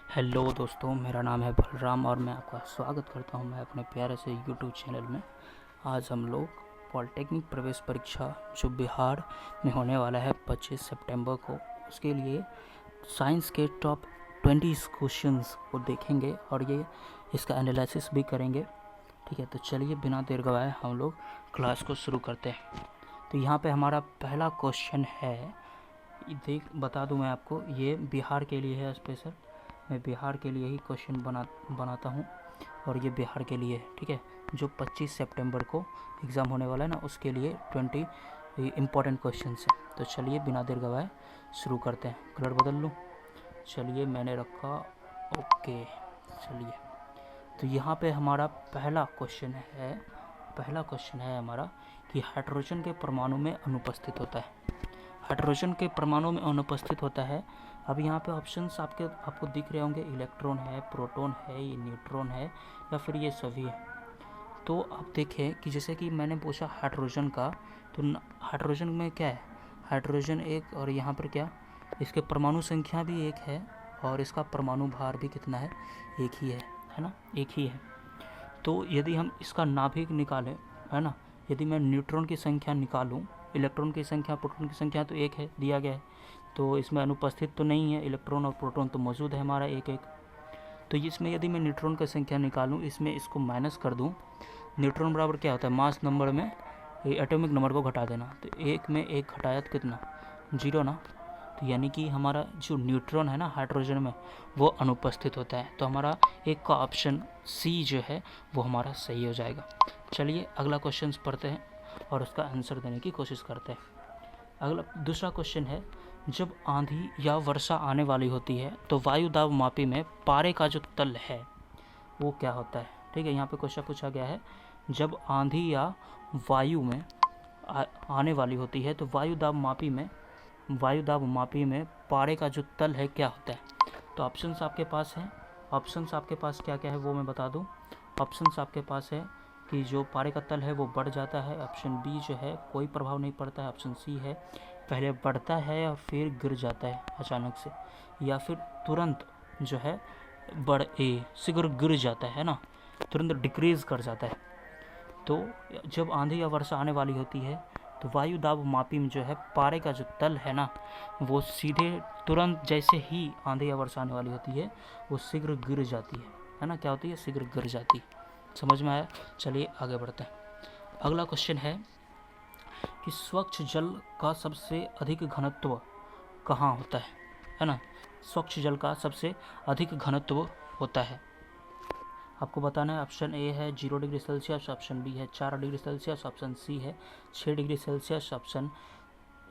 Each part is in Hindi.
हेलो दोस्तों, मेरा नाम है बलराम और मैं आपका स्वागत करता हूं मैं अपने प्यारे से यूट्यूब चैनल में। आज हम लोग पॉलिटेक्निक प्रवेश परीक्षा जो बिहार में होने वाला है 25 सितंबर को, उसके लिए साइंस के टॉप 20 क्वेश्चंस को देखेंगे और ये इसका एनालिसिस भी करेंगे। ठीक है, तो चलिए बिना देर गवाए हम लोग क्लास को शुरू करते हैं। तो यहाँ पे हमारा पहला क्वेश्चन है, बता दूँ मैं आपको, ये बिहार के लिए है स्पेशल। मैं बिहार के लिए ही क्वेश्चन बनाता हूँ और ये बिहार के लिए है। ठीक है, जो 25 सितंबर को एग्ज़ाम होने वाला है ना, उसके लिए 20 इम्पोर्टेंट क्वेश्चन है। तो चलिए बिना देर गवाए शुरू करते हैं। कलर बदल लूँ, चलिए मैंने रखा ओके। चलिए, तो यहाँ पे हमारा पहला क्वेश्चन है हमारा कि हाइड्रोजन के परमाणु में अनुपस्थित होता है। हाइड्रोजन के परमाणु में अनुपस्थित होता है। अब यहाँ पे ऑप्शंस आपको दिख रहे होंगे, इलेक्ट्रॉन है, प्रोटॉन है, ये न्यूट्रॉन है या फिर ये सभी है। तो आप देखें कि जैसे कि मैंने पूछा हाइड्रोजन का, तो हाइड्रोजन में क्या है, हाइड्रोजन एक, और यहाँ पर क्या, इसके परमाणु संख्या भी एक है और इसका परमाणु भार भी कितना है, एक ही है ना, एक ही है। तो यदि हम इसका नाभिक निकालें, है ना, यदि मैं न्यूट्रॉन की संख्या निकालूं, इलेक्ट्रॉन की संख्या, प्रोटॉन की संख्या तो एक है, दिया गया है, तो इसमें अनुपस्थित तो नहीं है, इलेक्ट्रॉन और प्रोटॉन तो मौजूद है हमारा एक एक। तो इसमें यदि मैं न्यूट्रॉन की संख्या निकालूं, इसमें इसको माइनस कर दूं, न्यूट्रॉन बराबर क्या होता है, मास नंबर में एटॉमिक नंबर को घटा देना, तो एक में एक घटाया तो कितना, 0 ना। तो यानी कि हमारा जो न्यूट्रॉन है ना हाइड्रोजन में, वो अनुपस्थित होता है। तो हमारा एक का ऑप्शन सी जो है वो हमारा सही हो जाएगा। चलिए अगला क्वेश्चन पढ़ते हैं और उसका आंसर देने की कोशिश करते हैं। अगला दूसरा क्वेश्चन है, जब आंधी या वर्षा आने वाली होती है तो वायु दाब मापी में पारे का जो तल है वो क्या होता है। ठीक है, यहाँ पे क्वेश्चन पूछा गया है, जब आंधी या वायु में आने वाली होती है तो वायु दाब मापी में पारे का जो तल है क्या होता है। तो ऑप्शंस आपके पास हैं, ऑप्शंस आपके पास क्या क्या है वो मैं बता दूं। ऑप्शंस आपके पास है कि जो पारे का तल है वो बढ़ जाता है, ऑप्शन बी जो है कोई प्रभाव नहीं पड़ता है, ऑप्शन सी है पहले बढ़ता है और फिर गिर जाता है अचानक से, या फिर तुरंत जो है शीघ्र गिर जाता है ना, तुरंत डिक्रीज कर जाता है। तो जब आंधी या वर्षा आने वाली होती है तो वायु दाब मापी में जो है पारे का जो तल है ना, वो सीधे तुरंत जैसे ही आंधी या वर्षा आने वाली होती है वो शीघ्र गिर जाती है ना, क्या होती है, शीघ्र गिर जाती है। समझ में आया। चलिए आगे बढ़ते हैं। अगला क्वेश्चन है कि स्वच्छ जल का सबसे अधिक घनत्व कहाँ होता है ना, स्वच्छ जल का सबसे अधिक घनत्व होता है। आपको बताना है, ऑप्शन ए है 0 डिग्री सेल्सियस, ऑप्शन बी है 4 डिग्री सेल्सियस, ऑप्शन सी है 6 डिग्री सेल्सियस, ऑप्शन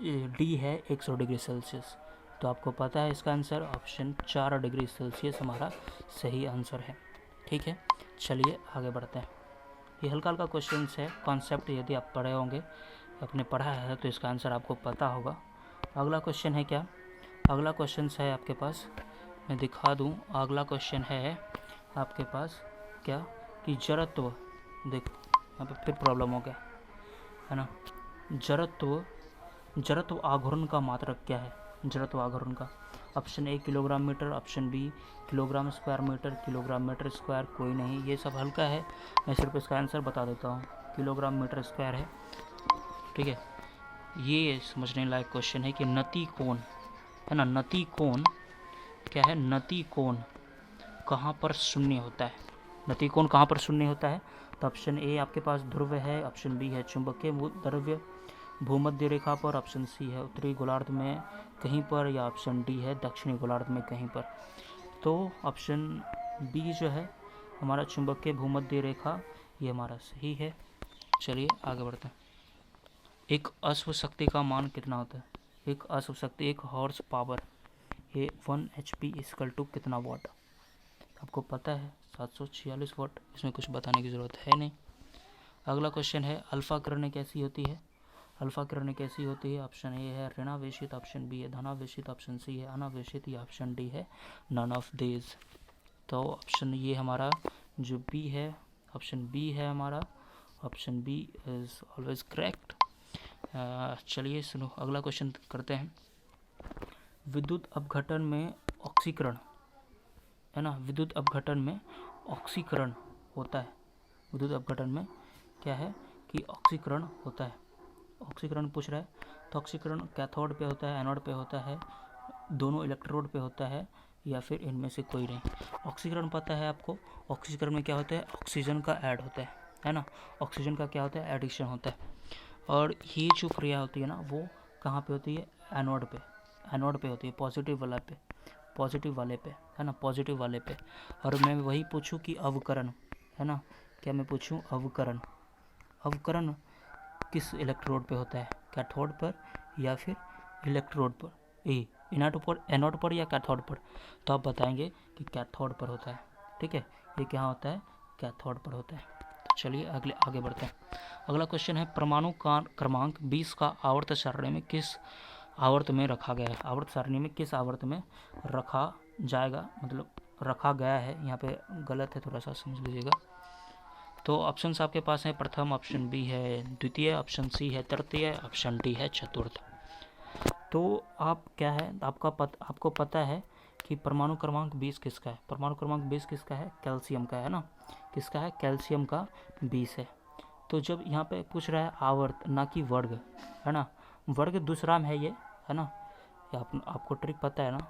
डी है 100 डिग्री सेल्सियस। तो आपको पता है इसका आंसर ऑप्शन 4 डिग्री सेल्सियस हमारा सही आंसर है। ठीक है, चलिए आगे बढ़ते हैं। ये हल्का हल्का क्वेश्चन है, कॉन्सेप्ट यदि आप पढ़े होंगे, आपने पढ़ा है तो इसका आंसर आपको पता होगा। अगला क्वेश्चन है क्या, अगला क्वेश्चन है आपके पास, मैं दिखा दूं। अगला क्वेश्चन है आपके पास क्या, कि जड़त्व, देखो यहाँ पे फिर प्रॉब्लम हो गया है ना, जड़त्व आघूर्ण का मात्रक क्या है, जड़त्व आघूर्ण का। Option A kilogram metre, option B kilogram square metre, kilogram metre square कोई नहीं, ये सब हल्का है, मैं सिर्फ इसका आंसर बता देता हूँ, किलोग्राम मीटर स्क्वायर है। ठीक है, ये समझने लायक क्वेश्चन है कि नति कोण है ना, नति कोण क्या है, नति कोण कहाँ पर शून्य होता है, नति कोण कहाँ पर शून्य होता है। तो ऑप्शन ए आपके पास ध्रुव है, ऑप्शन बी है चुंबकीय द्रव्य भूमध्य रेखा पर, ऑप्शन सी है उत्तरी गोलार्ध में कहीं पर, या ऑप्शन डी है दक्षिणी गोलार्ध में कहीं पर। तो ऑप्शन बी जो है हमारा चुंबकीय भूमध्य रेखा, ये हमारा सही है। चलिए आगे बढ़ते हैं। एक अश्व शक्ति का मान कितना होता है, एक अश्व शक्ति, एक हॉर्स पावर, ये 1 HP इक्वल टू कितना वाट। आपको पता है 746 वाट, इसमें कुछ बताने की ज़रूरत है नहीं। अगला क्वेश्चन है, अल्फा किरणें कैसी होती है, अल्फा किरणें कैसी होती है। ऑप्शन ए है ऋणावेशित, ऑप्शन बी है धनावेशित, ऑप्शन सी है अनावेशित, या ऑप्शन डी है नन ऑफ दीज। तो ऑप्शन ये हमारा जो बी है, ऑप्शन बी है हमारा, option B is always correct. चलिए सुनो, अगला क्वेश्चन करते हैं। विद्युत अपघटन में ऑक्सीकरण है ना, विद्युत अपघटन में ऑक्सीकरण होता है। विद्युत अपघटन में क्या है कि ऑक्सीकरण होता है। ऑक्सीकरण पूछ रहा है तो ऑक्सीकरण कैथोड पे होता है, एनोड पे होता है, दोनों इलेक्ट्रोड पे होता है, या फिर इनमें से कोई नहीं। ऑक्सीकरण पता है आपको, ऑक्सीकरण में क्या होता है, ऑक्सीजन का ऐड होता है ना, ऑक्सीजन का क्या होता है, एडिशन होता है। और ये जो क्रिया होती है ना वो कहाँ पे होती है, एनोड पे, एनोड पे होती है, पॉजिटिव वाले पे है ना, पॉजिटिव वाले पे। और मैं वही पूछूं कि अवकरण है ना, क्या मैं पूछूं अवकरण, अवकरण किस इलेक्ट्रोड पे होता है, कैथोड पर या फिर इलेक्ट्रोड पर, एनोड पर या कैथोड पर, तो आप बताएंगे कि कैथोड पर होता है। ठीक है, ये क्या होता है, कैथोड पर होता है। तो चलिए आगे बढ़ते हैं। अगला क्वेश्चन है, परमाणु का क्रमांक 20 का आवर्त सारणी में किस आवर्त में रखा गया है, आवर्त सारणी में किस आवर्त में रखा जाएगा, मतलब रखा गया है, यहाँ पे गलत है, थोड़ा सा समझ लीजिएगा। तो ऑप्शन आपके पास है, प्रथम ऑप्शन बी है, द्वितीय ऑप्शन सी है, तृतीय ऑप्शन डी है, चतुर्थ। तो आप क्या है, आपको पता है कि परमाणु क्रमांक 20 किसका है, परमाणु क्रमांक 20 किसका है, कैल्शियम का है ना, किसका है, कैल्शियम का 20 है। तो जब यहाँ पे पूछ रहा है आवर्त ना कि वर्ग, है ना, वर्ग दूसरा में है ये, है ना, ये आपको ट्रिक पता है ना,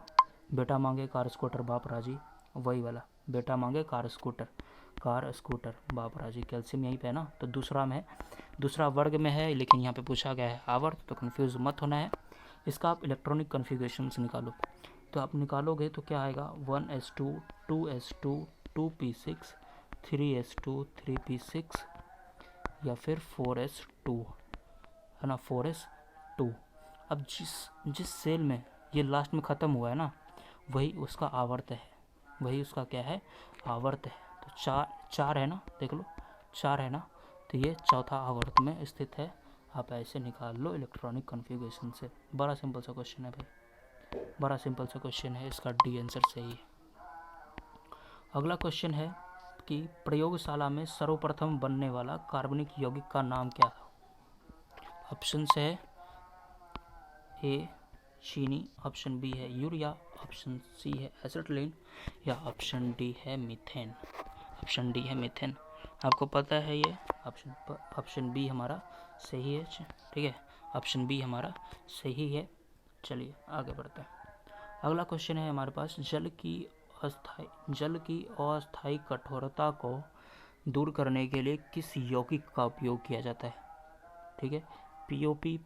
बेटा मांगे कार स्कूटर बाप राजी, वही वाला, बेटा मांगे कार स्कूटर बाप राजी, कैल्शियम यहीं पे है ना, तो दूसरा में है, दूसरा वर्ग में है, लेकिन यहाँ पे पूछा गया है आवर्त, तो कन्फ्यूज मत होना है। इसका आप इलेक्ट्रॉनिक कन्फिग्रेशन निकालो, तो आप निकालोगे तो क्या आएगा, 1s2 2s2 2p6 3s2 3p6 या फिर 4s2, है ना, 4s2। अब जिस सेल में ये लास्ट में ख़त्म हुआ है ना, वही उसका आवर्त है, वही उसका क्या है, आवर्त है। तो चार है ना, देख लो 4 है ना, तो ये चौथा आवर्त में स्थित है। आप ऐसे निकाल लो इलेक्ट्रॉनिक कॉन्फ़िगरेशन से। बड़ा सिंपल सा क्वेश्चन है भाई, बड़ा सिंपल सा क्वेश्चन है, इसका डी आंसर सही है। अगला क्वेश्चन है कि प्रयोगशाला में सर्वप्रथम बनने वाला कार्बनिक यौगिक का नाम क्या था। ऑप्शन है ए चीनी, ऑप्शन बी है यूरिया, ऑप्शन सी है एसिटिलीन, या ऑप्शन डी है मीथेन। ऑप्शन डी है मीथेन। आपको पता है ये ऑप्शन बी हमारा सही है, ठीक है, ऑप्शन बी हमारा सही है। चलिए आगे बढ़ते हैं। अगला क्वेश्चन है हमारे पास, जल की अस्थायी कठोरता को दूर करने के लिए किस यौगिक का उपयोग किया जाता है। ठीक है, पीओपी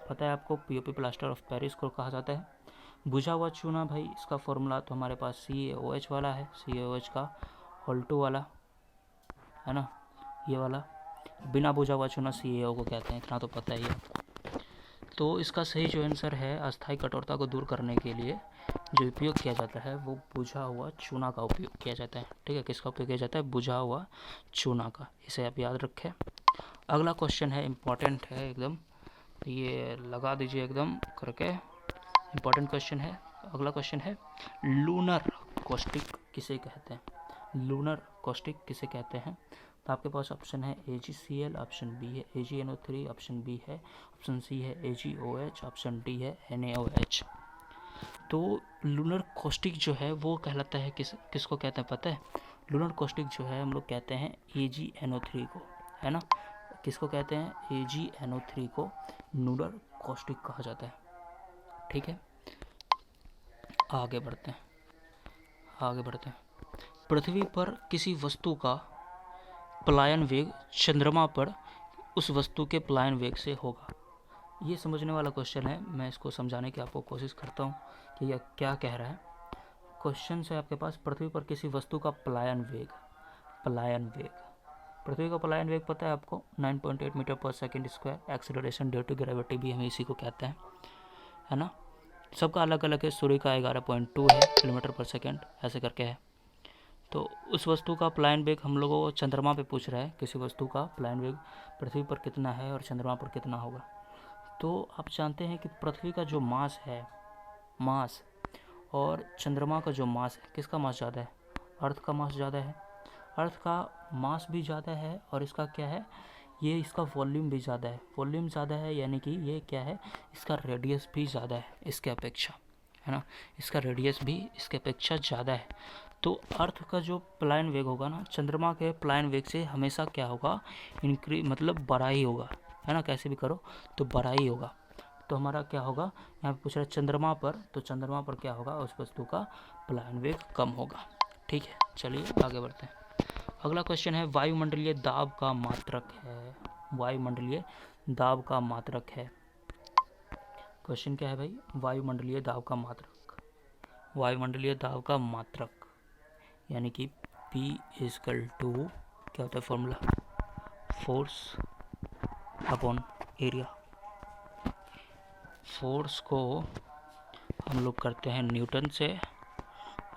पता है आपको, पीओपी प्लास्टर ऑफ पेरिस को कहा जाता है। बुझा हुआ चूना भाई, इसका फॉर्मूला तो हमारे पास CaOH वाला है, CaOH का होल्टो वाला, है ना, ये वाला। बिना बुझा हुआ चूना CaO को कहते हैं, इतना तो पता ही है आपको। तो इसका सही जो आंसर है, अस्थायी कठोरता को दूर करने के लिए जो उपयोग किया जाता है वो बुझा हुआ चूना का उपयोग किया जाता है। ठीक है, किसका उपयोग किया जाता है, बुझा हुआ चूना का, इसे आप याद रखें। अगला क्वेश्चन है, इम्पॉर्टेंट है एकदम, ये लगा दीजिए एकदम करके, इम्पॉर्टेंट क्वेश्चन है। अगला क्वेश्चन है, लूनर कॉस्टिक किसे कहते हैं, लूनर कॉस्टिक किसे कहते हैं। तो आपके पास ऑप्शन है AgCl, ऑप्शन बी है AgNO3, ऑप्शन बी है, ऑप्शन सी है AgOH, ऑप्शन डी है NaOH। तो लूनर कॉस्टिक जो है वो कहलाता है किसको कहते हैं पता है, लूनर कॉस्टिक जो है हम लोग कहते हैं AgNO3 को, है ना, किसको कहते हैं, AgNO3 को लूनर कॉस्टिक कहा जाता है। ठीक है, आगे बढ़ते हैं। पृथ्वी पर किसी वस्तु का पलायन वेग चंद्रमा पर उस वस्तु के पलायन वेग से होगा। ये समझने वाला क्वेश्चन है, मैं इसको समझाने की आपको कोशिश करता हूँ कि यह क्या कह रहा है। क्वेश्चन है आपके पास, पृथ्वी पर किसी वस्तु का पलायन वेग, पृथ्वी का पलायन वेग पता है आपको, 9.8 मीटर पर second square. Acceleration due to gravity भी हम इसी को कहते हैं, है ना, सबका अलग अलग है। सूर्य का 11.2 है किलोमीटर पर सेकेंड, ऐसे करके है। तो उस वस्तु का पलायन वेग हम लोगों को चंद्रमा पे पूछ रहा है, किसी वस्तु का पलायन वेग पृथ्वी पर कितना है और चंद्रमा पर कितना होगा। तो आप जानते हैं कि पृथ्वी का जो मास है, मास, और चंद्रमा का जो मास है, किसका मास ज़्यादा है, अर्थ का मास ज़्यादा है। अर्थ का मास भी ज़्यादा है और इसका क्या है, ये इसका वॉल्यूम भी ज़्यादा है, वॉल्यूम ज़्यादा है यानी कि ये क्या है, इसका रेडियस भी ज़्यादा है इसके अपेक्षा, है ना, इसका रेडियस भी इसके अपेक्षा ज़्यादा है। तो अर्थ का जो पलायन वेग होगा ना, चंद्रमा के पलायन वेग से हमेशा क्या होगा, मतलब बड़ा ही होगा, है ना, कैसे भी करो तो बड़ा ही होगा। तो हमारा क्या होगा, यहाँ पे पूछ रहा है चंद्रमा पर, तो चंद्रमा पर क्या होगा, उस वस्तु का पलायन वेग कम होगा। ठीक है, चलिए आगे बढ़ते हैं। अगला क्वेश्चन है वायुमंडलीय दाब का मात्रक है। वायुमंडलीय दाब का मात्रक है। क्वेश्चन क्या है भाई, वायुमंडलीय दाब का मात्रक। वायुमंडलीय दाब का मात्रक यानी कि P इजकल टू क्या होता है formula, force upon area. Force को हम लोग करते हैं न्यूटन से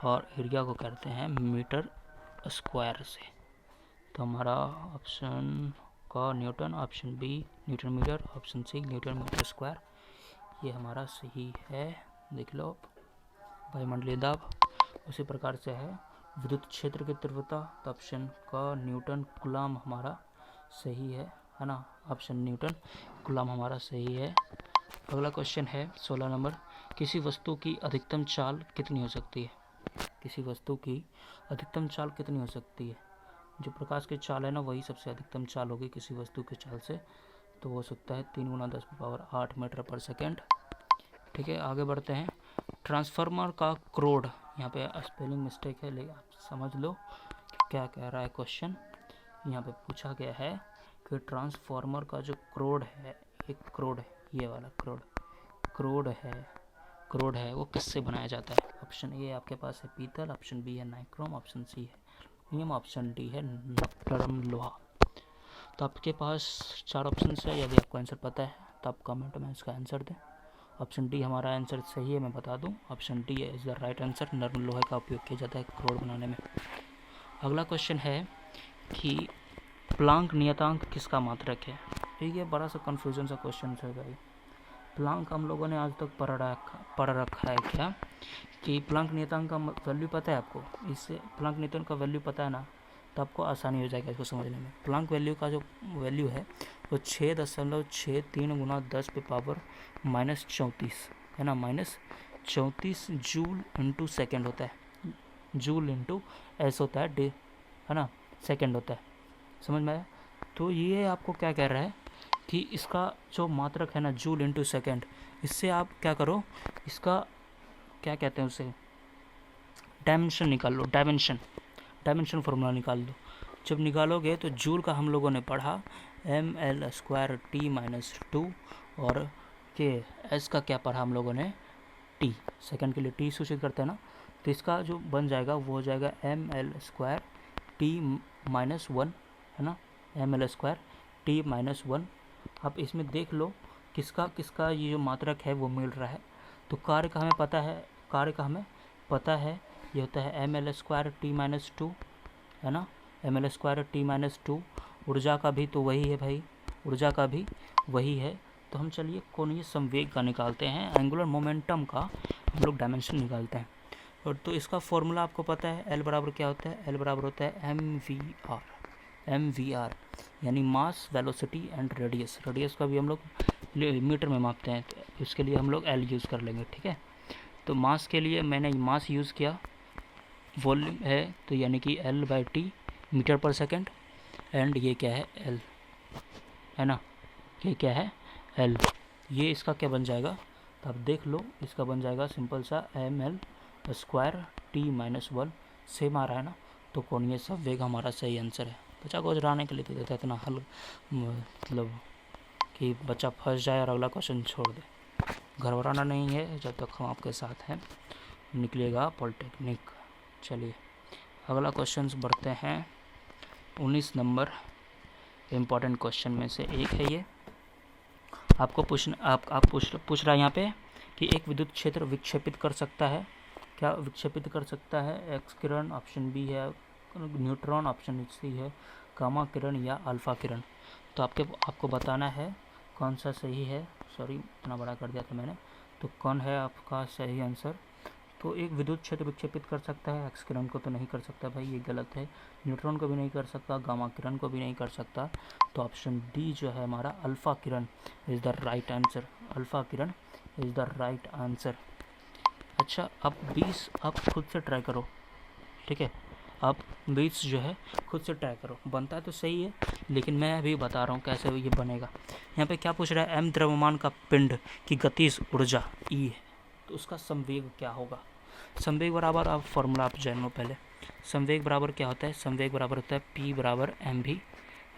और एरिया को करते हैं मीटर स्क्वायर से। तो हमारा ऑप्शन का newton, option B newton metre, option C newton metre square, ये हमारा सही है। देख लो वायुमंडलीय दाब। उसी प्रकार से है विद्युत क्षेत्र की तीव्रता, तो ऑप्शन का न्यूटन कूलम हमारा सही है ना, ऑप्शन न्यूटन कूलम हमारा सही है। अगला क्वेश्चन है 16 नंबर, किसी वस्तु की अधिकतम चाल कितनी हो सकती है। किसी वस्तु की अधिकतम चाल कितनी हो सकती है, जो प्रकाश की चाल है ना वही सबसे अधिकतम चाल होगी किसी वस्तु की चाल से, तो हो सकता है 3 × 10⁸ मीटर पर सेकेंड। ठीक है, आगे बढ़ते हैं। ट्रांसफार्मर का क्रोड, यहाँ पे स्पेलिंग मिस्टेक है लेकिन आप समझ लो कि क्या कह रहा है क्वेश्चन। यहाँ पे पूछा गया है कि ट्रांसफार्मर का जो क्रोड है, एक क्रोड है, ये वाला क्रोड है वो किससे बनाया जाता है। ऑप्शन ए आपके पास है पीतल, ऑप्शन बी है नाइक्रोम, ऑप्शन सी है एल्युमिनियम, ऑप्शन डी है नरम लोहा। तो आपके पास 4 ऑप्शन है, यदि आपको आंसर पता है तो आप कमेंट में इसका आंसर दें। ऑप्शन डी हमारा आंसर सही है, मैं बता दूं, option D is the right answer. नरम लोहे का उपयोग किया जाता है क्रोड बनाने में। अगला क्वेश्चन है कि प्लांक नियतांक किसका मात्रक है। ठीक है, बड़ा सा कन्फ्यूजन सा क्वेश्चन है भाई। प्लांक हम लोगों ने आज तक पढ़ रखा है क्या, कि प्लांक नियतांक का वैल्यू पता है आपको। इससे प्लांक नियतांक का वैल्यू पता है ना, तो आपको आसानी हो जाएगा इसको समझने में। प्लांक वैल्यू का जो वैल्यू है वो 6.63 × 10⁻⁻34 है ना, -34 जूल इंटू सेकेंड होता है। जूल इंटू एस होता है, डे है ना, सेकेंड होता है, समझ में आया। तो ये आपको क्या कह रहा है कि इसका जो मात्रक है ना, जूल इंटू सेकेंड, इससे आप क्या करो, इसका क्या कहते हैं उसे, डायमेंशन निकाल लो, डायमेंशन फार्मूला निकाल दो। जब निकालोगे तो जूल का हम लोगों ने पढ़ा ml²T-2 और के एस का क्या पढ़ा हम लोगों ने, टी, सेकंड के लिए टी सूचित करते हैं ना, तो इसका जो बन जाएगा वो हो जाएगा ml²T-1 है ना, ml²T-1। आप इसमें देख लो किसका ये जो मात्रक है वो मिल रहा है। तो कार्य का हमें पता है, ये होता है ml²T-2 है ना, ml²T-2। ऊर्जा का भी तो वही है भाई, ऊर्जा का भी वही है। तो हम चलिए कोणीय संवेग का निकालते हैं, एंगुलर मोमेंटम का हम लोग डायमेंशन निकालते हैं। और तो इसका फॉर्मूला आपको पता है, एल बराबर क्या होता है, एल बराबर होता है MVR यानी मास, वेलोसिटी एंड रेडियस। रेडियस का भी हम लोग मीटर में मापते हैं, तो इसके लिए हम लोग एल यूज़ कर लेंगे। ठीक है, तो मास के लिए मैंने मास यूज़ किया, वॉल्यूम है तो यानी कि L/T मीटर पर सेकेंड, एंड ये क्या है L है ना, ये क्या है L। ये इसका क्या बन जाएगा, तो आप देख लो, इसका बन जाएगा सिंपल सा ml²T-1 सेम आ रहा है ना, तो कोणीय संवेग हमारा सही आंसर है। बच्चा को हराने के लिए दे देता है इतना हल, मतलब कि बच्चा फंस जाए और अगला क्वेश्चन छोड़ दे। घबराना नहीं है, जब तक हम आपके साथ हैं, निकलेगा पॉलिटेक्निक। चलिए अगला क्वेश्चन बढ़ते हैं। 19 नंबर इम्पॉर्टेंट क्वेश्चन में से एक है ये। आपको पूछ रहा है यहाँ पे कि एक विद्युत क्षेत्र विक्षेपित कर सकता है, क्या विक्षेपित कर सकता है, एक्स किरण ऑप्शन बी है, न्यूट्रॉन ऑप्शन सी है, गामा किरण या अल्फा किरण। तो आपको बताना है कौन सा सही है। सॉरी इतना बड़ा कर दिया था मैंने, तो कौन है आपका सही आंसर। तो एक विद्युत क्षेत्र विक्षेपित कर सकता है, एक्स किरण को तो नहीं कर सकता भाई, ये गलत है। न्यूट्रॉन को भी नहीं कर सकता, गामा किरण को भी नहीं कर सकता, तो ऑप्शन डी जो है हमारा alpha Kiran is the right answer. Alpha Kiran is the right answer. अच्छा, अब 20 आप खुद से ट्राई करो, ठीक है, आप बीट्स जो है खुद से ट्राई करो, बनता है तो सही है, लेकिन मैं अभी बता रहा हूँ कैसे ये बनेगा। यहाँ पे क्या पूछ रहा है, एम द्रव्यमान का पिंड की गतिज ऊर्जा ई है, तो उसका संवेग क्या होगा। संवेग बराबर, आप फॉर्मूला आप जानो पहले। संवेग बराबर क्या होता है, संवेग बराबर होता है P बराबर एम भी,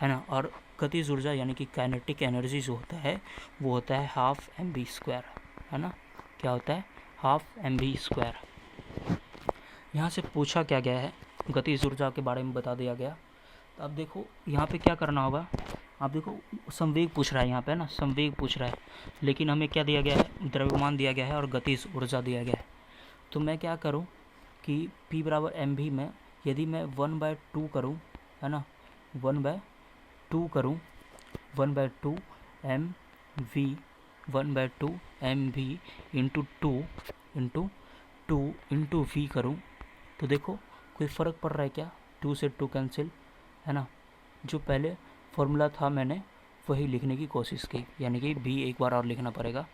है ना, और गतिज ऊर्जा यानी कि काइनेटिक एनर्जी जो होता है वो होता है हाफ एम बी स्क्वायर, है ना, क्या होता है, हाफ एम बी स्क्वायर। यहाँ से पूछा क्या गया है, गतिज ऊर्जा के बारे में बता दिया गया। तो अब देखो यहाँ पे क्या करना होगा, आप देखो संवेग पूछ रहा है यहाँ पे ना, संवेग पूछ रहा है, लेकिन हमें क्या दिया गया है, द्रव्यमान दिया गया है और गतिज ऊर्जा दिया गया है। तो मैं क्या करूँ कि P बराबर एम भी में यदि मैं 1/2 करूँ, है ना, 1/2 करूँ, 1/2 M V, 1/2 M V into two V करूँ, तो देखो कोई फ़र्क पड़ रहा है क्या, 2 से 2 कैंसिल, है ना। जो पहले फॉर्मूला था मैंने वही लिखने की कोशिश की, यानी कि v एक बार और लिखना पड़ेगा,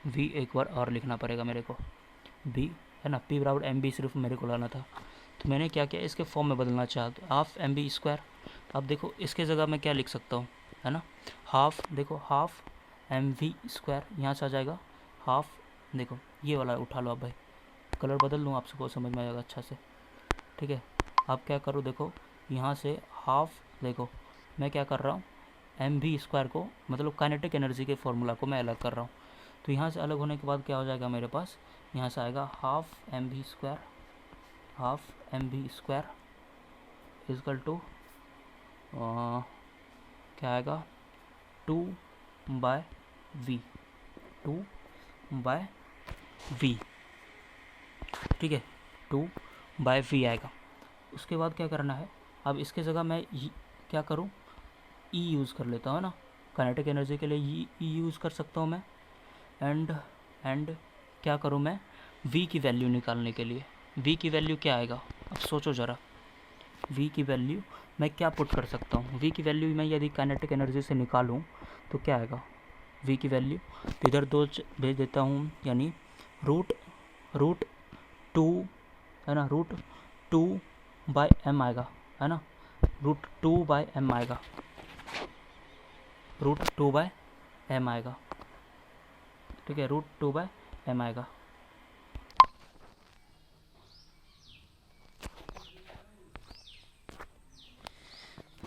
v एक बार और लिखना पड़ेगा मेरे को, v, है ना, P बराबर एम बी सिर्फ मेरे को लाना था। तो मैंने क्या किया, इसके फॉर्म में बदलना चाहा, तो हाफ एम बी स्क्वायर। अब देखो इसके जगह मैं क्या लिख सकता हूँ, है ना, हाफ, देखो हाफ एम वी स्क्वायर, यहाँ से आ जाएगा हाफ, देखो ये वाला उठा लो आप भाई, कलर बदल लूँ, आप सबको समझ में आएगा अच्छा से, ठीक है। आप क्या करो, देखो यहाँ से हाफ, देखो मैं क्या कर रहा हूँ, एम वी स्क्वायर को, मतलब काइनेटिक एनर्जी के फॉर्मूला को मैं अलग कर रहा हूँ। तो यहाँ से अलग होने के बाद क्या हो जाएगा मेरे पास, यहाँ से आएगा half M V square, half M V square equal to क्या आएगा, 2/v, 2/v, ठीक है, 2/v आएगा। उसके बाद क्या करना है, अब इसके जगह मैं क्या करूँ, ई यूज़ कर लेता हूँ ना, काइनेटिक एनर्जी के लिए ई यूज़ कर सकता हूँ मैं। एंड क्या करूँ मैं, v की वैल्यू निकालने के लिए, v की वैल्यू क्या आएगा, अब सोचो ज़रा, v की वैल्यू मैं क्या पुट कर सकता हूँ, v की वैल्यू मैं यदि काइनेटिक एनर्जी से निकालूँ तो क्या आएगा, v की वैल्यू इधर 2 भेज देता हूँ, यानी रूट 2, है ना, रूट 2/m आएगा, है ना, रूट 2/m आएगा, रूट 2/m आएगा, ठीक है, रूट 2/m आएगा।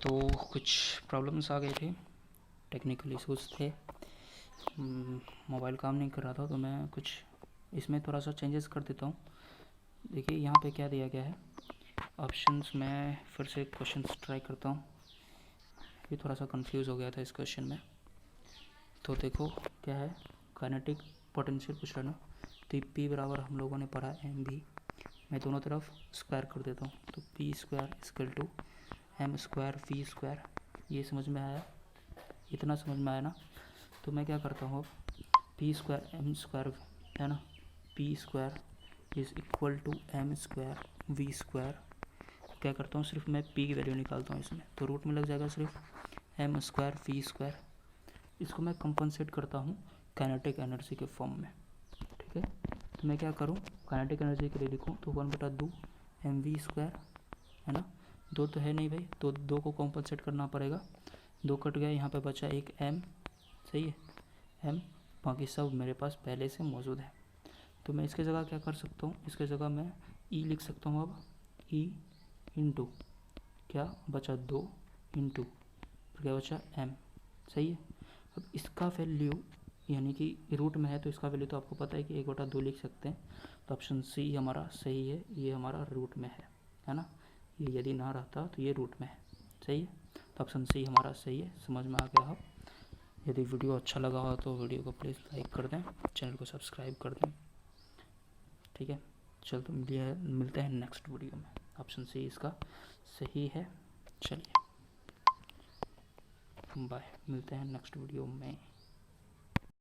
तो कुछ प्रॉब्लम्स आ गई थी, टेक्निकल इशूज़ थे, मोबाइल काम नहीं कर रहा था, तो मैं कुछ इसमें थोड़ा सा चेंजेस कर देता हूँ। देखिए यहाँ पे क्या दिया गया है, ऑप्शंस में फिर से क्वेश्चंस ट्राई करता हूँ, ये थोड़ा सा कंफ्यूज हो गया था इस क्वेश्चन में। तो देखो क्या है, काइनेटिक पोटेंशियल पूछ रहा ना, तो पी बराबर हम लोगों ने पढ़ा एम भी, मैं दोनों तरफ स्क्वायर कर देता हूँ, तो P square equal to M square V square, ये समझ में आया, इतना समझ में आया ना। तो मैं क्या करता हूँ, अब पी स्क्वायर एम स्क्वायर, है ना, P square is equal to M square V square, क्या करता हूँ, सिर्फ मैं पी की वैल्यू निकालता हूँ इसमें, तो रूट में लग जाएगा सिर्फ एम स्क्वायर वी स्क्वायर, इसको मैं कंपनसेट करता हूँ काइनेटिक एनर्जी के फॉर्म में, ठीक है। तो मैं क्या करूँ, काइनेटिक एनर्जी के लिए लिखूँ तो 1/2 एम वी स्क्वायर, है ना, 2 तो है नहीं भाई, तो 2 को कंपनसेट करना पड़ेगा, 2 कट गया, यहाँ पे बचा एक एम, सही है, एम, बाकी सब मेरे पास पहले से मौजूद है। तो मैं इसके जगह क्या कर सकता हूँ, इसके जगह मैं ई लिख सकता हूँ, अब ई इंटू क्या बचा 2 इंटू क्या बचा एम, सही है। अब इसका वैल्यू यानी कि रूट में है, तो इसका वैल्यू तो आपको पता है कि 1/2 लिख सकते हैं, तो ऑप्शन सी हमारा सही है, ये हमारा रूट में है ना, ये यदि ना रहता तो ये रूट में है, सही है, तो ऑप्शन सी हमारा सही है, समझ में आ गया हो। यदि वीडियो अच्छा लगा हो तो वीडियो को प्लीज़ लाइक कर दें, चैनल को सब्सक्राइब कर दें, ठीक है। चल तो मिलते हैं नेक्स्ट वीडियो में, ऑप्शन सी इसका सही है, चलिए बाय, मिलते हैं नेक्स्ट वीडियो में।